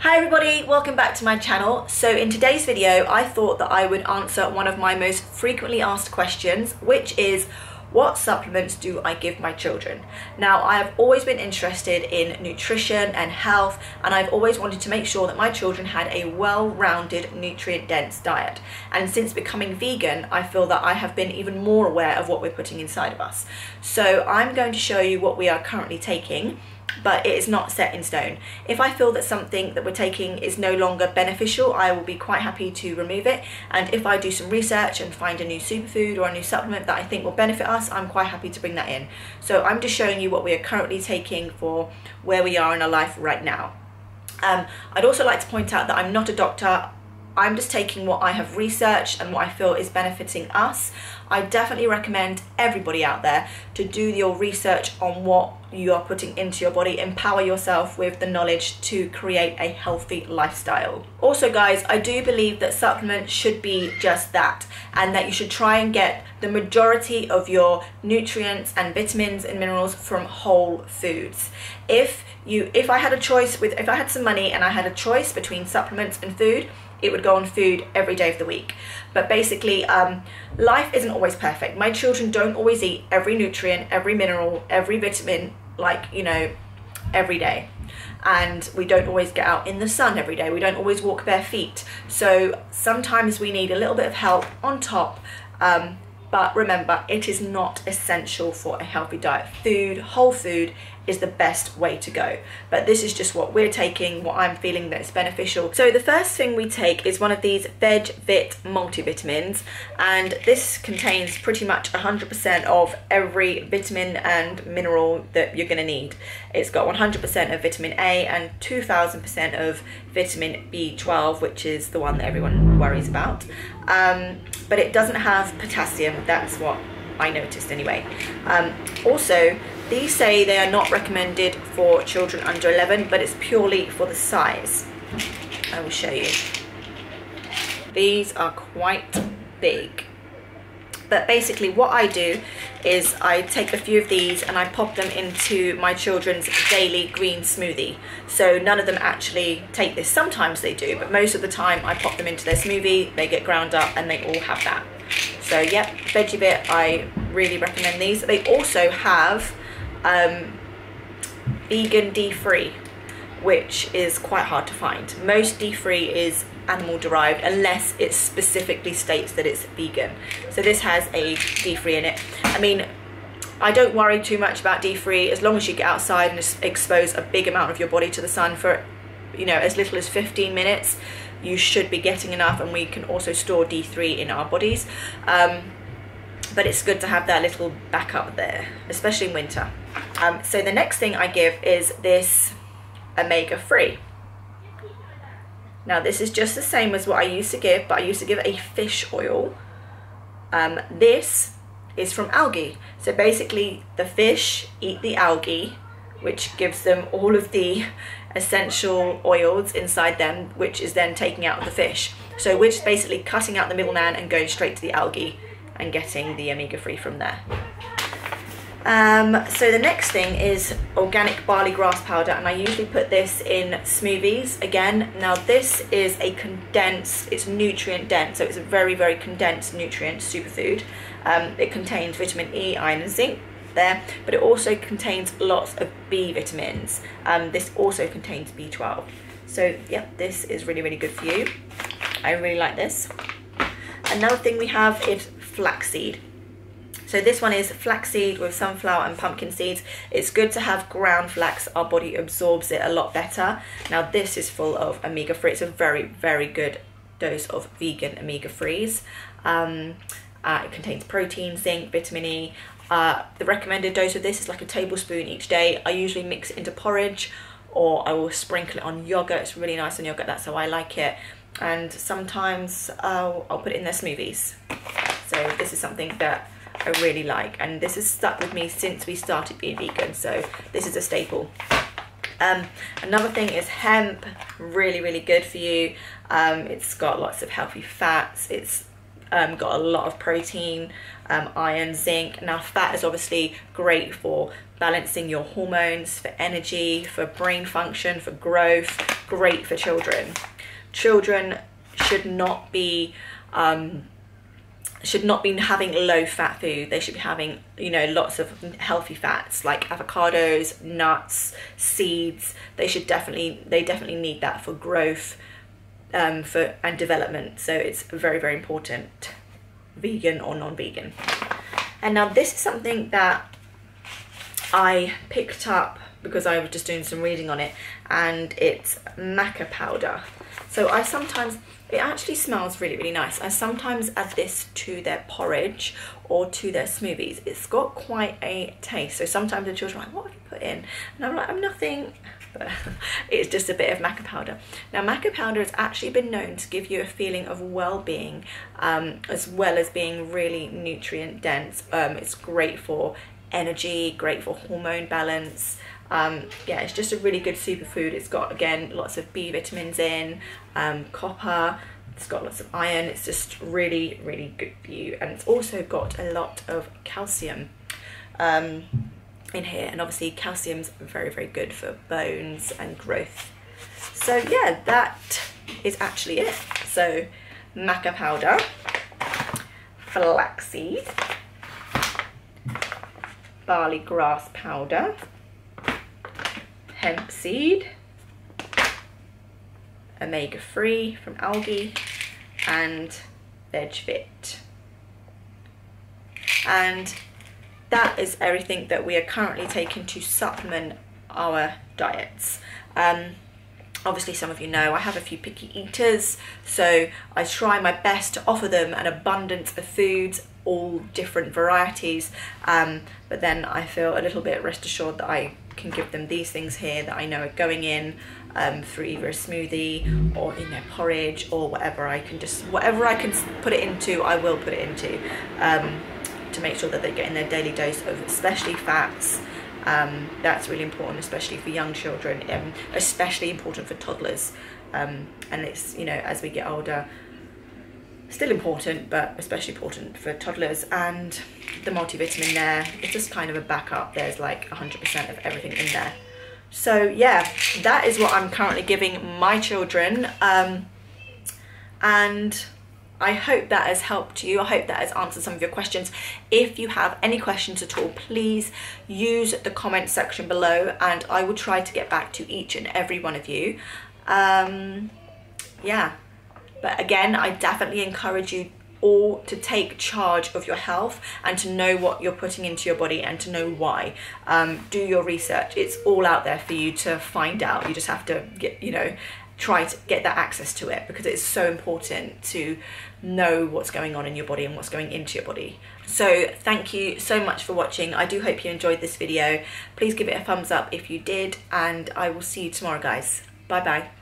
Hi everybody, welcome back to my channel. So in today's video, I thought that I would answer one of my most frequently asked questions, which is, what supplements do I give my children? Now, I have always been interested in nutrition and health, and I've always wanted to make sure that my children had a well-rounded, nutrient-dense diet. And since becoming vegan, I feel that I have been even more aware of what we're putting inside of us. So I'm going to show you what we are currently taking, but it is not set in stone. If I feel that something that we're taking is no longer beneficial, I will be quite happy to remove it. And if I do some research and find a new superfood or a new supplement that I think will benefit us, I'm quite happy to bring that in. So I'm just showing you what we are currently taking for where we are in our life right now. I'd also like to point out that I'm not a doctor. I'm just taking what I have researched and what I feel is benefiting us. I definitely recommend everybody out there to do your research on what you are putting into your body. Empower yourself with the knowledge to create a healthy lifestyle. Also guys, I do believe that supplements should be just that, and that you should try and get the majority of your nutrients and vitamins and minerals from whole foods. If I had a choice if I had some money and I had a choice between supplements and food, it would go on food every day of the week. But basically, life isn't always perfect. My children don't always eat every nutrient, every mineral, every vitamin, like, you know, every day. And we don't always get out in the sun every day. We don't always walk bare feet. So sometimes we need a little bit of help on top. But remember, it is not essential for a healthy diet. Whole food is the best way to go. But this is just what we're taking, what I'm feeling that is beneficial. So the first thing we take is one of these VegVit multivitamins, and this contains pretty much 100% of every vitamin and mineral that you're gonna need. It's got 100% of vitamin A and 2000% of vitamin B12, which is the one that everyone worries about. But it doesn't have potassium. That's what I noticed anyway. Also, these say they are not recommended for children under 11, but it's purely for the size. I will show you. These are quite big. But basically what I do is I take a few of these and I pop them into my children's daily green smoothie. So none of them actually take this. Sometimes they do, but most of the time I pop them into their smoothie, they get ground up and they all have that. So yep, VegVit, I really recommend these. They also have vegan D3, which is quite hard to find. Most D3 is animal derived unless it specifically states that it's vegan. So this has a D3 in it. I mean, I don't worry too much about D3 as long as you get outside and expose a big amount of your body to the sun for, you know, as little as 15 minutes. You should be getting enough, and we can also store D3 in our bodies. But it's good to have that little backup there, especially in winter. So the next thing I give is this omega-3. Now this is just the same as what I used to give, but I used to give a fish oil. This is from algae. So basically the fish eat the algae, which gives them all of the essential oils inside them, which is then taking out of the fish. So we're just basically cutting out the middleman and going straight to the algae and getting the omega-3 from there. So the next thing is organic barley grass powder, and I usually put this in smoothies again. Now this is a condensed, it's nutrient dense, so it's a very, very condensed nutrient superfood. It contains vitamin E, iron and zinc there, but it also contains lots of B vitamins. This also contains B12. So yeah, this is really, really good for you. I really like this. Another thing we have is flaxseed. So this one is flaxseed with sunflower and pumpkin seeds. It's good to have ground flax. Our body absorbs it a lot better. Now this is full of omega-3. It's a very, very good dose of vegan omega-3s. It contains protein, zinc, vitamin E. The recommended dose of this is like a tablespoon each day. I usually mix it into porridge, or I will sprinkle it on yogurt. It's really nice on yogurt. That's how I like it. And sometimes I'll put it in their smoothies. So this is something that I really like, and this has stuck with me since we started being vegan, so this is a staple. Another thing is hemp. Really, really good for you. It's got lots of healthy fats. It's got a lot of protein, iron, zinc. Now fat is obviously great for balancing your hormones, for energy, for brain function, for growth, great for children. Children should not be having low fat food. They should be having, you know, lots of healthy fats like avocados, nuts, seeds. They definitely need that for growth and development. So it's very, very important, vegan or non-vegan. And now this is something that I picked up because I was just doing some reading on it, and it's maca powder. So it actually smells really, really nice. I sometimes add this to their porridge or to their smoothies. It's got quite a taste. So sometimes the children are like, what have you put in? And I'm like, I'm nothing, but it's just a bit of maca powder. Now maca powder has actually been known to give you a feeling of well-being, as well as being really nutrient dense. It's great for energy, great for hormone balance. Yeah, it's just a really good superfood. It's got, again, lots of B vitamins in, copper, it's got lots of iron. It's just really, really good for you. And it's also got a lot of calcium in here. And obviously calcium's very, very good for bones and growth. So yeah, that is actually it. So maca powder, flaxseed, barley grass powder, hemp seed, omega-3 from algae, and VegFit. And that is everything that we are currently taking to supplement our diets. Obviously, some of you know I have a few picky eaters, so I try my best to offer them an abundance of foods, all different varieties, but then I feel a little bit rest assured that I can give them these things here that I know are going in through either a smoothie or in their porridge or whatever I can put it into, I will put it into, to make sure that they get in their daily dose of especially fats. That's really important, especially for young children, especially important for toddlers, and it's, you know, as we get older, still important, but especially important for toddlers. And the multivitamin there, it's just kind of a backup. There's like 100% of everything in there. So yeah, that is what I'm currently giving my children, and I hope that has helped you. I hope that has answered some of your questions. If you have any questions at all, please use the comment section below and I will try to get back to each and every one of you. Yeah, but again, I definitely encourage you all to take charge of your health and to know what you're putting into your body and to know why. Do your research. It's all out there for you to find out. You just have to get, you know, try to get that access to it, because it's so important to know what's going on in your body and what's going into your body. So thank you so much for watching. I do hope you enjoyed this video. Please give it a thumbs up if you did, and I will see you tomorrow, guys. Bye bye.